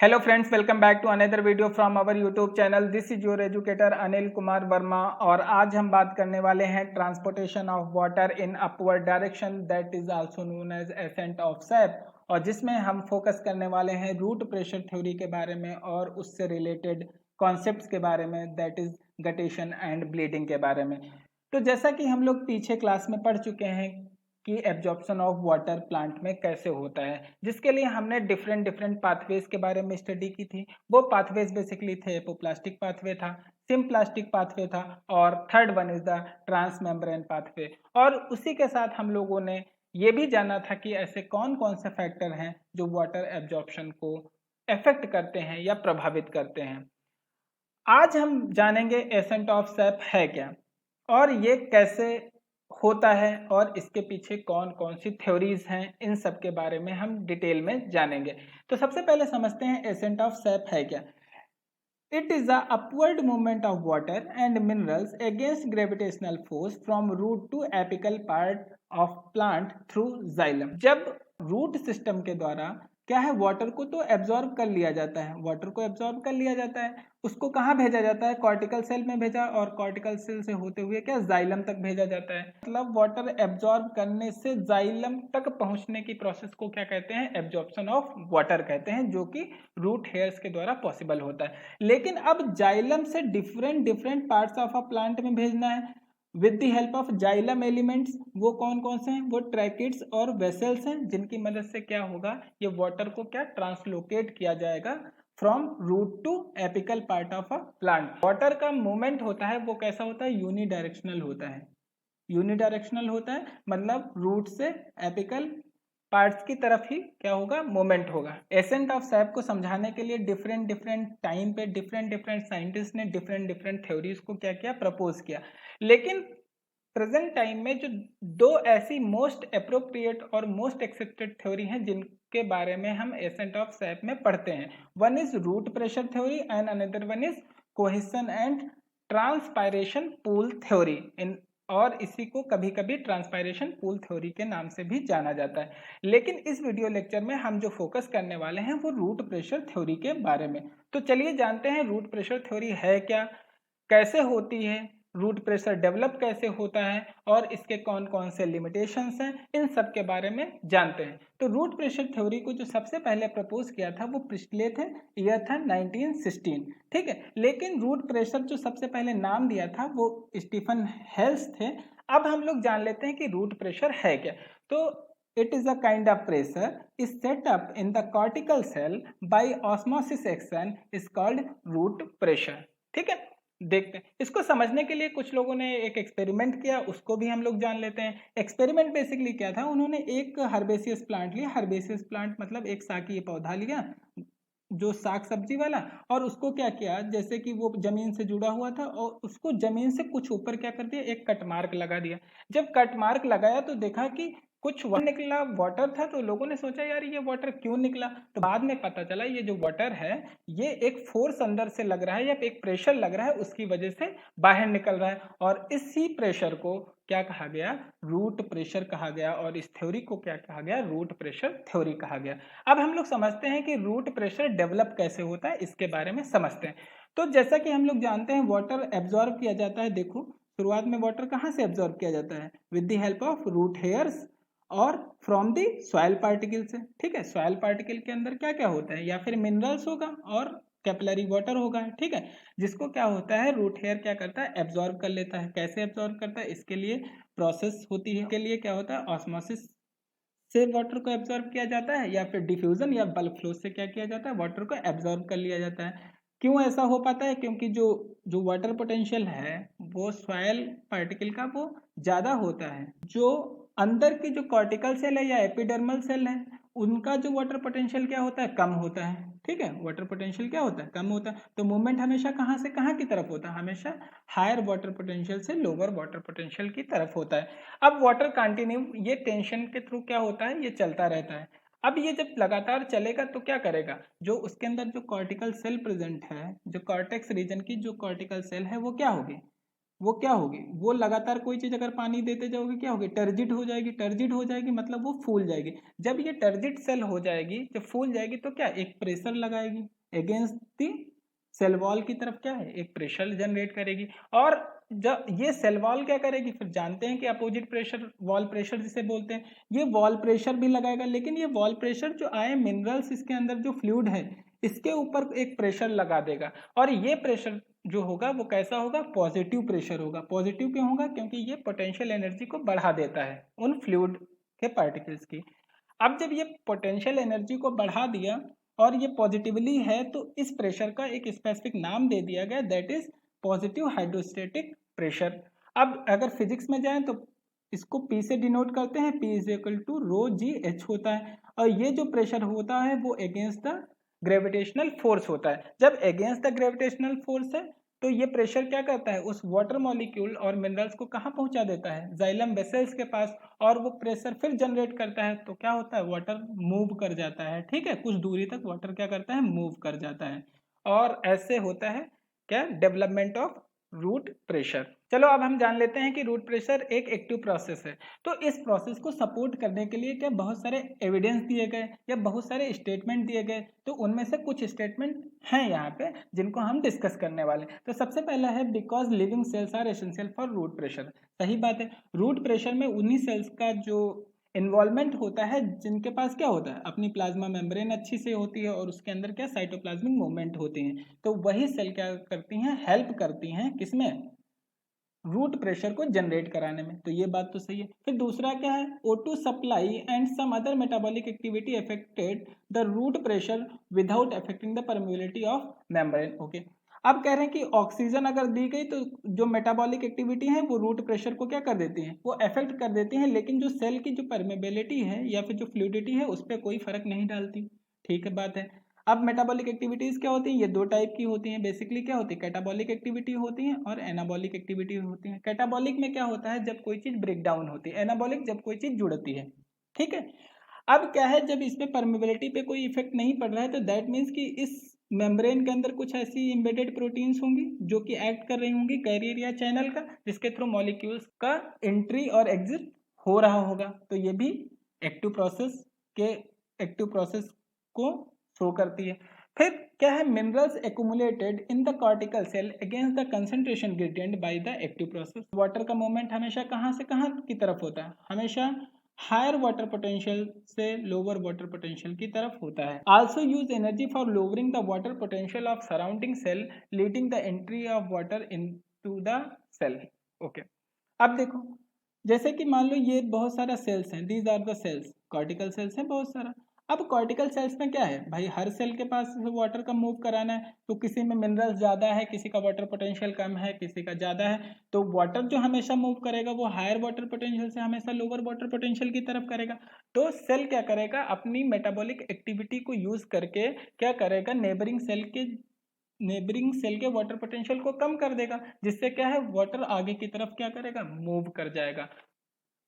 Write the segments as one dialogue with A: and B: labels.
A: Hello friends, welcome back to another video from our YouTube channel. This is your educator Anil Kumar Verma और आज हम बात करने वाले हैं transportation of water in upward direction, that is also known as ascent of sap, और जिसमें हम फोकस करने वाले हैं रूट प्रेशर थ्योरी के बारे में और उससे रिलेटेड कॉन्सेप्ट्स के बारे में, that is guttation and bleeding के बारे में। तो जैसा कि हम लोग पीछे क्लास में पढ़ चुके हैं कि एब्जॉर्प्शन ऑफ वाटर प्लांट में कैसे होता है, जिसके लिए हमने डिफरेंट डिफरेंट पाथवेज के बारे में स्टडी की थी। वो पाथवेज बेसिकली थे, एपोप्लास्टिक पाथवे था, सिम्प्लास्टिक पाथवे था और third one is the transmembrane pathway. और उसी के साथ हम लोगों ने ये भी जाना था कि ऐसे कौन कौन से फैक्टर हैं जो वाटर एब्जॉर्प्शन को इफेक्ट करते हैं या प्रभावित करते हैं। आज हम जानेंगे एसेंट ऑफ सैप है क्या और ये कैसे होता है और इसके पीछे कौन कौन सी थ्योरीज हैं, इन सब के बारे में हम डिटेल में जानेंगे। तो सबसे पहले समझते हैं एसेंट ऑफ सैप है क्या। It is the upward movement of water and minerals against gravitational force from root to apical part of plant through xylem। जब रूट सिस्टम के द्वारा क्या है, वाटर को तो एब्जॉर्ब कर लिया जाता है, वाटर को एब्जॉर्ब कर लिया जाता है, उसको कहाँ भेजा जाता है, कॉर्टिकल सेल में भेजा और कॉर्टिकल सेल से होते हुए क्या जाइलम तक भेजा जाता है। मतलब वाटर एब्जॉर्ब करने से जाइलम तक पहुंचने की प्रोसेस को क्या कहते हैं, एब्जॉर्प्शन ऑफ वाटर कहते हैं, जो कि रूट हेयर्स के द्वारा पॉसिबल होता है। लेकिन अब जाइलम से different different parts of a plant में भेजना है with the help of xylem elements. वो कौन कौन से हैं, वो ट्रैकिड्स और वेसल्स हैं, जिनकी मदद से क्या होगा, ये वाटर को क्या ट्रांसलोकेट किया जाएगा from root to apical part of a plant. Water का मूवमेंट होता है वो कैसा होता है, यूनिडायरेक्शनल होता है। यूनिडायरेक्शनल होता है मतलब रूट से एपिकल पार्ट्स की तरफ ही क्या होगा, मोमेंट होगा। एसेंट ऑफ सैप को समझाने के लिए डिफरेंट डिफरेंट टाइम पे डिफरेंट डिफरेंट साइंटिस्ट ने डिफरेंट डिफरेंट थ्योरीज को क्या किया, प्रपोज किया। लेकिन प्रेजेंट टाइम में जो दो ऐसी मोस्ट अप्रोप्रिएट और मोस्ट एक्सेप्टेड थ्योरी हैं जिनके बारे में हम एसेंट ऑफ सैप में पढ़ते हैं, one is root pressure theory and another one is cohesion and transpiration pull theory. इन और इसी को कभी कभी ट्रांसपायरेशन पूल थ्योरी के नाम से भी जाना जाता है। लेकिन इस वीडियो लेक्चर में हम जो फोकस करने वाले हैं वो रूट प्रेशर थ्योरी के बारे में। तो चलिए जानते हैं रूट प्रेशर थ्योरी है क्या, कैसे होती है, रूट प्रेशर डेवलप कैसे होता है और इसके कौन कौन से लिमिटेशंस हैं, इन सब के बारे में जानते हैं। तो रूट प्रेशर थ्योरी को जो सबसे पहले प्रपोज किया था वो प्रिस्टले थे, ईयर था 1916, ठीक है। लेकिन रूट प्रेशर जो सबसे पहले नाम दिया था वो स्टीफन हेल्स थे। अब हम लोग जान लेते हैं कि रूट प्रेशर है क्या। तो it is a kind of pressure is set up in the cortical cell by osmosis action is called root pressure, ठीक है। देखते हैं इसको समझने के लिए कुछ लोगों ने एक एक्सपेरिमेंट किया, उसको भी हम लोग जान लेते हैं। एक्सपेरिमेंट बेसिकली क्या था, उन्होंने एक हर्बेसियस प्लांट लिया, हर्बेसियस प्लांट मतलब एक साकीय पौधा लिया जो साग सब्जी वाला, और उसको क्या किया, जैसे कि वो जमीन से जुड़ा हुआ था और उसको जमीन से कुछ ऊपर क्या कर दिया, एक कट मार्क लगा दिया। जब कट मार्क लगाया तो देखा कि कुछ वाटर निकला, वाटर था। तो लोगों ने सोचा यार ये वाटर क्यों निकला, तो बाद में पता चला ये जो वाटर है ये एक फोर्स अंदर से लग रहा है या एक प्रेशर लग रहा है, उसकी वजह से बाहर निकल रहा है। और इसी प्रेशर को क्या कहा गया, रूट प्रेशर कहा गया, और इस थ्योरी को क्या कहा गया, रूट प्रेशर थ्योरी कहा गया। अब हम लोग समझते हैं कि रूट प्रेशर डेवलप कैसे होता है, इसके बारे में समझते हैं। तो जैसा कि हम लोग जानते हैं वाटर एब्जॉर्ब किया जाता है, देखो शुरुआत में वाटर कहाँ से एब्जॉर्ब किया जाता है, with the help of root hairs और फ्रॉम दी सॉइल पार्टिकल से, ठीक है। सॉइल पार्टिकल के अंदर क्या क्या होता है, या फिर मिनरल्स होगा और कैपिलरी वाटर होगा, ठीक है। जिसको क्या होता है, रूट हेयर क्या करता है, एब्जॉर्ब कर लेता है। कैसे एब्जॉर्ब करता है, इसके लिए प्रोसेस होती है, के लिए क्या होता है, ऑस्मोसिस से वाटर को एब्जॉर्ब किया जाता है, या फिर डिफ्यूजन या बल्क फ्लो से क्या किया जाता है, वाटर को एब्जॉर्ब कर लिया जाता है। क्यों ऐसा हो पाता है, क्योंकि जो जो वाटर पोटेंशियल है वो सॉइल पार्टिकल का वो ज्यादा होता है। जो अंदर की जो कॉर्टिकल सेल है या एपिडर्मल सेल है उनका जो वाटर पोटेंशियल क्या होता है, कम होता है, ठीक है। वाटर पोटेंशियल क्या होता है, कम होता है। तो मूवमेंट हमेशा कहाँ से कहाँ की तरफ होता है, हमेशा हायर वाटर पोटेंशियल से लोअर वाटर पोटेंशियल की तरफ होता है। अब वाटर कंटिन्यू ये टेंशन के थ्रू क्या होता है, ये चलता रहता है। अब ये जब लगातार चलेगा तो क्या करेगा, जो उसके अंदर जो कॉर्टिकल सेल प्रेजेंट है, जो कॉर्टेक्स रीजन की जो कॉर्टिकल सेल है वो क्या होगी, वो क्या होगी, वो लगातार कोई चीज अगर पानी देते जाओगे क्या होगी, टर्जिट हो जाएगी। टर्जिट हो जाएगी मतलब वो फूल जाएगी। जब ये टर्जिट सेल हो जाएगी, जब फूल जाएगी तो क्या, एक प्रेशर लगाएगी अगेंस्ट दी सेल वॉल की तरफ, क्या है, एक प्रेशर जनरेट करेगी। और जब ये सेल वॉल क्या करेगी, फिर जानते हैं कि अपोजिट प्रेशर वॉल प्रेशर जिसे बोलते हैं, ये वॉल प्रेशर भी लगाएगा। लेकिन ये वॉल प्रेशर जो आए मिनरल्स इसके अंदर जो फ्लूइड है इसके ऊपर एक प्रेशर लगा देगा। और ये प्रेशर जो होगा वो कैसा होगा, पॉजिटिव प्रेशर होगा। पॉजिटिव क्यों होगा, क्योंकि ये पोटेंशियल एनर्जी को बढ़ा देता है उन फ्लूइड के पार्टिकल्स की। अब जब ये पोटेंशियल एनर्जी को बढ़ा दिया और ये पॉजिटिवली है, तो इस प्रेशर का एक स्पेसिफिक नाम दे दिया गया, that is positive hydrostatic pressure. अब अगर फिजिक्स में जाएं तो इसको P से डिनोट करते हैं, P is equal to rho g h होता है। और ये जो प्रेशर होता है वो अगेंस्ट द ग्रेविटेशनल फोर्स होता है। जब अगेंस्ट द ग्रेविटेशनल फोर्स है तो ये प्रेशर क्या करता है, उस वाटर मॉलिक्यूल और मिनरल्स को कहाँ पहुंचा देता है, जाइलम वेसल्स के पास। और वो प्रेशर फिर जनरेट करता है तो क्या होता है, वाटर मूव कर जाता है। ठीक है, कुछ दूरी तक वाटर क्या करता है, मूव कर जाता है। और ऐसे होता है क्या, डेवलपमेंट ऑफ रूट प्रेशर। चलो अब हम जान लेते हैं कि रूट प्रेशर एक एक्टिव प्रोसेस है। तो इस प्रोसेस को सपोर्ट करने के लिए क्या बहुत सारे एविडेंस दिए गए या बहुत सारे स्टेटमेंट दिए गए। तो उनमें से कुछ स्टेटमेंट हैं यहाँ पे जिनको हम डिस्कस करने वाले हैं। तो सबसे पहला है, because living cells are essential for root pressure. सही बात है, रूट प्रेशर में उन्हीं सेल्स का जो इन्वॉल्वमेंट होता है जिनके पास क्या होता है, अपनी प्लाज्मा मेम्ब्रेन अच्छी से होती है और उसके अंदर क्या साइटोप्लाज्मिक मूवमेंट होती हैं। तो वही सेल क्या करती हैं, हेल्प करती हैं किसमें, रूट प्रेशर को जनरेट कराने में। तो ये बात तो सही है। फिर दूसरा क्या है, O2 supply and some other metabolic activity affected the root pressure without affecting the permeability of membrane. Okay, अब कह रहे हैं कि ऑक्सीजन अगर दी गई तो जो मेटाबॉलिक एक्टिविटी है वो रूट प्रेशर को क्या कर देती है, वो अफेक्ट कर देती है। लेकिन जो सेल की जो परमेबिलिटी है या फिर जो फ्लूइडिटी है उस पर कोई फर्क नहीं डालती। ठीक है बात है। अब मेटाबॉलिक एक्टिविटीज क्या होती हैं, ये दो टाइप की होती हैं बेसिकली। क्या होती है, कैटाबॉलिक एक्टिविटी होती है और एनाबॉलिक एक्टिविटी होती है। कैटाबॉलिक में क्या होता है, जब कोई चीज ब्रेक डाउन होती है। एनाबॉलिक जब कोई चीज जुड़ती है। ठीक है, अब क्या है, जब इस पे परमेबिलिटी पे कोई इफेक्ट नहीं पड़ रहा है तो दैट मीन्स कि इस मेम्ब्रेन के अंदर कुछ ऐसी एम्बेडेड प्रोटीन्स होंगी जो कि एक्ट कर रही होंगी कैरियर या चैनल का, जिसके थ्रू मॉलिक्यूल्स का एंट्री और एग्जिट हो रहा होगा। तो ये भी एक्टिव प्रोसेस को शो करती है। फिर क्या है, minerals accumulated in the cortical cell against the concentration gradient by the active process. Water का मूवमेंट हमेशा कहाँ से कहाँ की तरफ होता है, हमेशा हायर वाटर पोटेंशियल से लोअर वाटर पोटेंशियल की तरफ होता है। Also use energy for lowering the water potential of surrounding cell leading the entry of water into the cell. Okay, अब देखो, जैसे कि मान लो ये बहुत सारा सेल्स हैं, these are the cells, cortical cells हैं बहुत सारा। अब कॉर्टिकल सेल्स में क्या है भाई, हर सेल के पास वाटर का मूव कराना है। तो किसी में मिनरल्स ज़्यादा है, किसी का वाटर पोटेंशियल कम है, किसी का ज़्यादा है। तो वाटर जो हमेशा मूव करेगा वो हायर वाटर पोटेंशियल से हमेशा लोअर वाटर पोटेंशियल की तरफ करेगा। तो सेल क्या करेगा, अपनी मेटाबॉलिक एक्टिविटी को यूज करके क्या करेगा, नेबरिंग सेल के वाटर पोटेंशियल को कम कर देगा, जिससे क्या है, वाटर आगे की तरफ क्या करेगा, मूव कर जाएगा।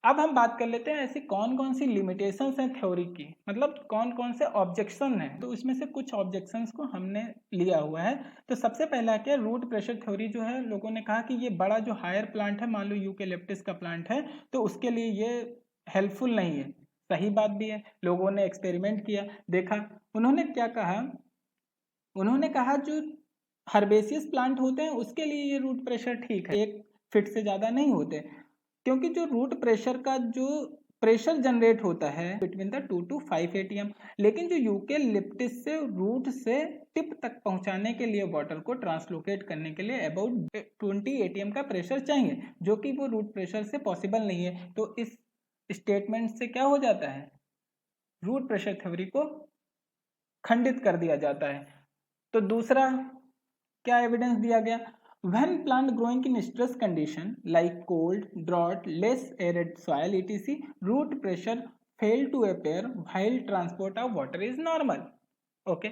A: अब हम बात कर लेते हैं ऐसी कौन कौन सी लिमिटेशंस हैं थ्योरी की, मतलब कौन कौन से ऑब्जेक्शन हैं। तो इसमें से कुछ ऑब्जेक्शंस को हमने लिया हुआ है। तो सबसे पहला क्या, रूट प्रेशर थ्योरी जो है, लोगों ने कहा कि ये बड़ा जो हायर प्लांट है, मान लो यूकेलिप्टस का प्लांट है, तो उसके लिए ये हेल्पफुल नहीं है। सही बात भी है, लोगों ने एक्सपेरिमेंट किया, देखा, उन्होंने क्या कहा, उन्होंने कहा जो हर्बेसियस प्लांट होते हैं उसके लिए ये रूट प्रेशर ठीक है, 1 फीट से ज़्यादा नहीं होते। क्योंकि जो रूट प्रेशर का जो प्रेशर जनरेट होता है बिटवीन द 2 to 5 एटीएम। लेकिन जो यूकेलिप्टस से रूट से टिप तक पहुंचाने के लिए वाटर को ट्रांसलोकेट करने के लिए अबाउट 20 एटीएम का प्रेशर चाहिए, जो कि वो रूट प्रेशर से पॉसिबल नहीं है। तो इस स्टेटमेंट से क्या हो जाता है, रूट प्रेशर थ्योरी को खंडित कर दिया जाता है। तो दूसरा क्या एविडेंस दिया गया, when plant growing in stress condition like cold, drought, less arid soil etc, root pressure fail to appear while transport of water is normal। Okay,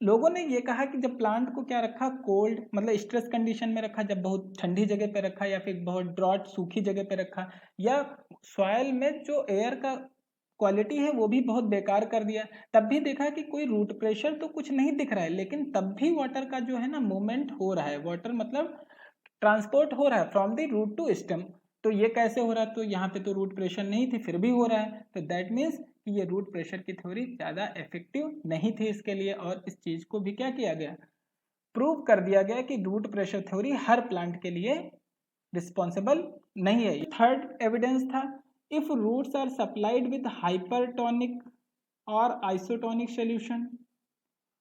A: लोगों ने ये कहा कि जब प्लांट को क्या रखा, कोल्ड मतलब स्ट्रेस कंडीशन में रखा, जब बहुत ठंडी जगह पे रखा, या फिर बहुत ड्रॉट सूखी जगह पे रखा, या सॉइल में जो एयर का क्वालिटी है वो भी बहुत बेकार कर दिया, तब भी देखा कि कोई रूट प्रेशर तो कुछ नहीं दिख रहा है, लेकिन तब भी वाटर का जो है ना मूवमेंट हो रहा है। वाटर मतलब ट्रांसपोर्ट हो रहा है from the root to stem. तो ये कैसे हो रहा है, तो यहाँ पे तो रूट प्रेशर नहीं थी फिर भी हो रहा है, तो दैट मीन्स कि ये रूट प्रेशर की थ्योरी ज़्यादा इफेक्टिव नहीं थी इसके लिए, और इस चीज़ को भी क्या किया गया, प्रूव कर दिया गया कि रूट प्रेशर थ्योरी हर प्लांट के लिए रिस्पॉन्सिबल नहीं है। थर्ड एविडेंस था, if roots are supplied with hypertonic और isotonic solution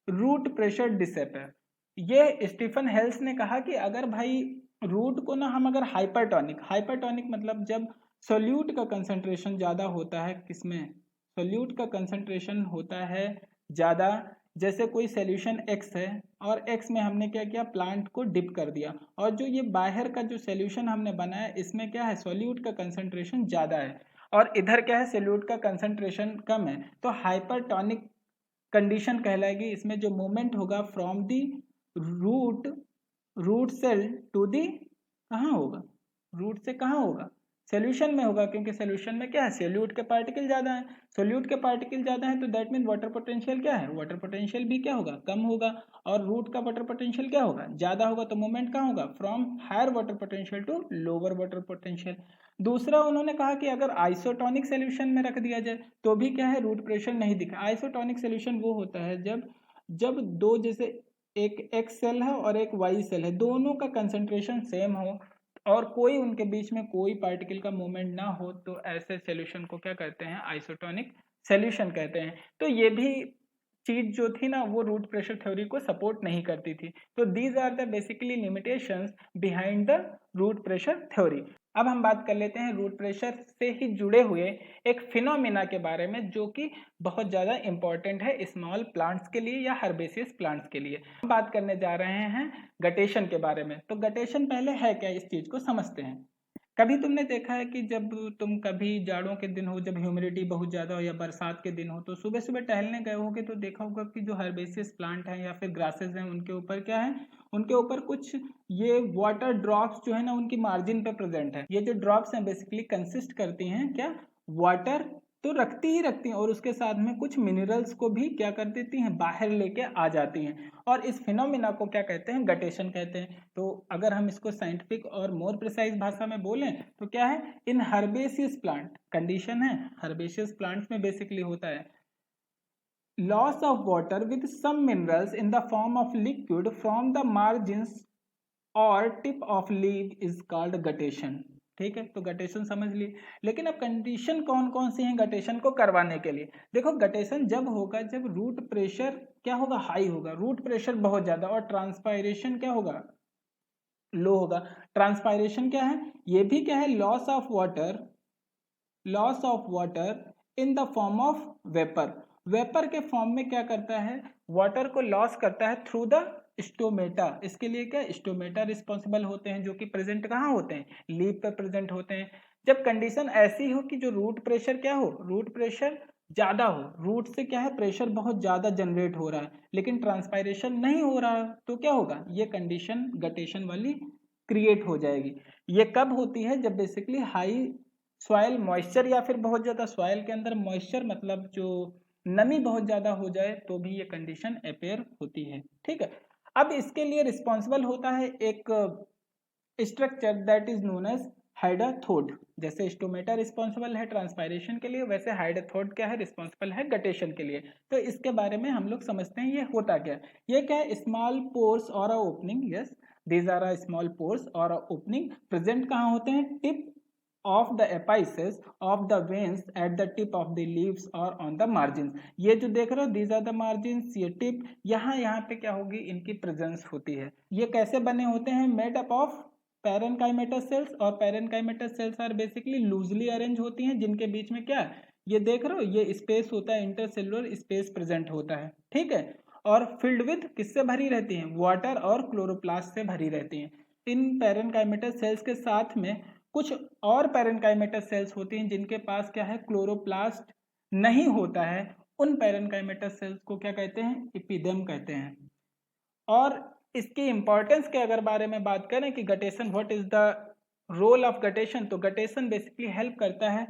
A: root pressure disappear. ये स्टीफन हेल्स ने कहा कि अगर भाई रूट को ना हम अगर हाइपरटोनिक मतलब जब सोल्यूट का कंसंट्रेशन ज़्यादा होता है, किसमें, सोल्यूट का कंसंट्रेशन होता है ज़्यादा, जैसे कोई सोल्यूशन एक्स है और एक्स में हमने क्या किया, प्लांट को डिप कर दिया, और जो ये बाहर का जो सोल्यूशन हमने बनाया इसमें क्या है, सोल्यूट का कंसंट्रेशन ज़्यादा है और इधर क्या है, सोल्यूट का कंसंट्रेशन कम है, तो हाइपरटोनिक कंडीशन कहलाएगी। इसमें जो मूवमेंट होगा from the root cell to the, कहाँ होगा, रूट से कहाँ होगा, सोल्यूशन में होगा, क्योंकि सोल्यूशन में क्या है, सोल्यूट के पार्टिकल ज़्यादा है, सोल्यूट के पार्टिकल ज़्यादा है तो दैट मीन वाटर पोटेंशियल क्या है, वाटर पोटेंशियल भी क्या होगा, कम होगा, और रूट का वाटर पोटेंशियल क्या होगा, ज़्यादा होगा, तो मूवमेंट कहाँ होगा, from higher water potential to lower water potential. दूसरा उन्होंने कहा कि अगर आइसोटोनिक सोल्यूशन में रख दिया जाए तो भी क्या है, रूट प्रेशर नहीं दिखा। आइसोटोनिक सोल्यूशन वो होता है जब जब दो, जैसे एक एक्स सेल है और एक वाई सेल है, दोनों का कंसंट्रेशन सेम हो और कोई उनके बीच में कोई पार्टिकल का मूवमेंट ना हो, तो ऐसे सॉल्यूशन को क्या कहते हैं, आइसोटोनिक सॉल्यूशन कहते हैं। तो ये भी चीज जो थी ना वो रूट प्रेशर थ्योरी को सपोर्ट नहीं करती थी। तो these are the basically limitations behind the root pressure theory. अब हम बात कर लेते हैं रूट प्रेशर से ही जुड़े हुए एक फिनोमिना के बारे में जो कि बहुत ज़्यादा इंपॉर्टेंट है स्मॉल प्लांट्स के लिए या हर्बेसियस प्लांट्स के लिए। हम बात करने जा रहे हैं गटेशन के बारे में। तो गटेशन पहले है क्या, इस चीज़ को समझते हैं। कभी तुमने देखा है कि जब तुम कभी जाड़ों के दिन हो, जब ह्यूमिडिटी बहुत ज़्यादा हो या बरसात के दिन हो, तो सुबह सुबह टहलने गए होगे तो देखा होगा कि जो हर्बेसियस प्लांट हैं या फिर ग्रासेस हैं उनके ऊपर क्या है, उनके ऊपर कुछ ये वाटर ड्रॉप्स जो है ना उनकी मार्जिन पे प्रेजेंट है। ये जो ड्रॉप्स हैं बेसिकली कंसिस्ट करती हैं क्या, वाटर तो रखती ही रखती हैं और उसके साथ में कुछ मिनरल्स को भी क्या कर देती हैं, बाहर लेके आ जाती हैं, और इस फिनोमिना को क्या कहते हैं, गटेशन कहते हैं। तो अगर हम इसको साइंटिफिक और मोर प्रिसाइज भाषा में बोलें तो क्या है, इन हर्बेसियस प्लांट, कंडीशन है हर्बेसियस प्लांट्स में बेसिकली होता है loss of water with some minerals in the form of liquid from the margins और tip of leave is called guttation. ठीक है, तो गटेशन समझ लिए। लेकिन अब कंडीशन कौन कौन सी हैं गटेशन को करवाने के लिए। देखो गटेशन जब होगा जब रूट प्रेशर क्या होगा, हाई होगा, रूट प्रेशर बहुत ज्यादा, और ट्रांसपायरेशन क्या होगा, लो होगा। ट्रांसपायरेशन क्या है, ये भी क्या है, loss of water, loss of water in the form of vapour. Vapour के फॉर्म में क्या करता है, वाटर को लॉस करता है थ्रू द स्टोमेटा। इसके लिए क्या, स्टोमेटा रिस्पॉन्सिबल होते हैं जो कि प्रेजेंट कहाँ होते हैं, लीफ पे प्रेजेंट होते हैं। जब कंडीशन ऐसी हो कि जो रूट प्रेशर क्या हो, रूट प्रेशर ज्यादा हो, रूट से क्या है प्रेशर बहुत ज्यादा जनरेट हो रहा है लेकिन ट्रांसपायरेशन नहीं हो रहा है, तो क्या होगा, ये कंडीशन गटेशन वाली क्रिएट हो जाएगी। ये कब होती है, जब बेसिकली हाई सॉइल मॉइस्चर या फिर बहुत ज्यादा सॉइल के अंदर मॉइस्चर मतलब जो नमी बहुत ज्यादा हो जाए तो भी ये कंडीशन अपेयर होती है। ठीक है, अब इसके लिए रिस्पॉन्सिबल होता है एक structure that is known as hydathode. जैसे स्टोमेटा रिस्पॉन्सिबल है ट्रांसपायरेशन के लिए, वैसे हाइडाथोड क्या है, रिस्पॉन्सिबल है गटेशन के लिए। तो इसके बारे में हम लोग समझते हैं ये होता क्या है। ये क्या है, स्मॉल पोर्स और a opening, yes these are a small pores और अ ओपनिंग प्रेजेंट कहाँ होते हैं, tip of the apices of the veins at the tip of the leaves or on the margins। ये जो देख रहे हो these are the margins, ये टिप यहाँ पे क्या होगी, इनकी प्रेजेंस होती है। ये कैसे बने होते हैं, made up of parenchymatous cells, और parenchymatous cells are basically loosely arrange होती हैं जिनके बीच में क्या, ये देख रहे हो ये स्पेस होता है, इंटरसेलुलर स्पेस प्रेजेंट होता है। ठीक है, और फिल्ड विद किससे भरी रहती हैं, वाटर और क्लोरोप्लास्ट से भरी रहती हैं। इन पैरेनकाइमेटस सेल्स के साथ में कुछ और पैरेनकाइमेटस सेल्स होती हैं जिनके पास क्या है, क्लोरोप्लास्ट नहीं होता है। उन पैरेनकाइमेटस सेल्स को क्या कहते हैं, इपिडेम कहते हैं। और इसकी इंपॉर्टेंस के अगर बारे में बात करें कि guttation, what is the role of guttation, तो गटेशन बेसिकली हेल्प करता है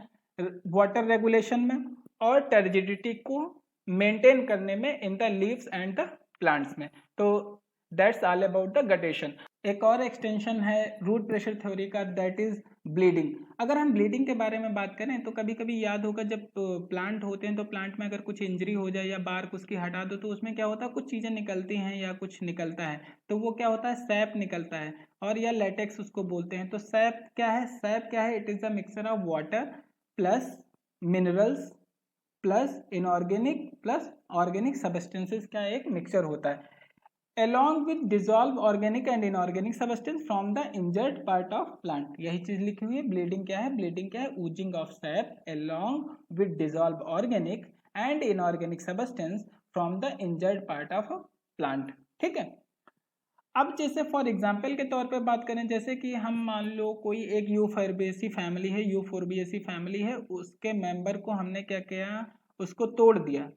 A: वाटर रेगुलेशन में और टर्जिडिटी को मेंटेन करने में in the leaves and the plants में। तो that's all about the guttation. एक और एक्सटेंशन है रूट प्रेशर थ्योरी का, दैट इज ब्लीडिंग। अगर हम ब्लीडिंग के बारे में बात करें तो कभी कभी याद होगा, जब प्लांट होते हैं तो प्लांट में अगर कुछ इंजरी हो जाए या बार्क उसकी हटा दो तो उसमें क्या होता है, कुछ चीज़ें निकलती हैं या कुछ निकलता है, तो वो क्या होता है, सैप निकलता है, और या लेटेक्स उसको बोलते हैं। तो सैप क्या है, सैप क्या है, it is a mixture of water plus minerals plus inorganic plus organic substances का एक मिक्सचर होता है, along with dissolve organic and inorganic substance from the injured part of plant। यही चीज लिखी हुई है। ब्लीडिंग क्या है, ब्लीडिंग क्या है, oozing of sap along with dissolve organic and inorganic substance from the injured part of a plant। ठीक है। अब जैसे फॉर एग्जाम्पल के तौर पे बात करें, जैसे कि हम मान लो कोई एक यूफोर्बिएसी फैमिली है, यूफोर्बिएसी फैमिली है, उसके मेंबर को हमने क्या किया, उसको तोड़ दिया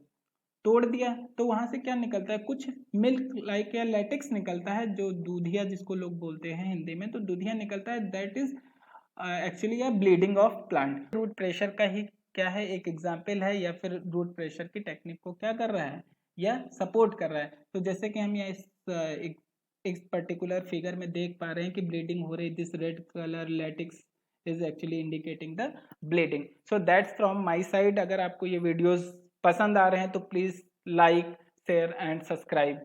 A: तो वहां से क्या निकलता है, कुछ मिल्क लाइक या लेटेक्स निकलता है, जो दूधिया जिसको लोग बोलते हैं हिंदी में, तो दूधिया निकलता है, that is actually bleeding of plant. Root pressure का ही क्या है, एक एग्जाम्पल है, या फिर रूट प्रेशर की टेक्निक को क्या कर रहा है, या सपोर्ट कर रहा है। तो जैसे कि हम यहाँ एक पर्टिकुलर फिगर में देख पा रहे हैं कि ब्लीडिंग हो रही, this red colour latex is actually indicating the bleeding. So that's from my side. अगर आपको ये वीडियोस पसंद आ रहे हैं तो please like share and subscribe.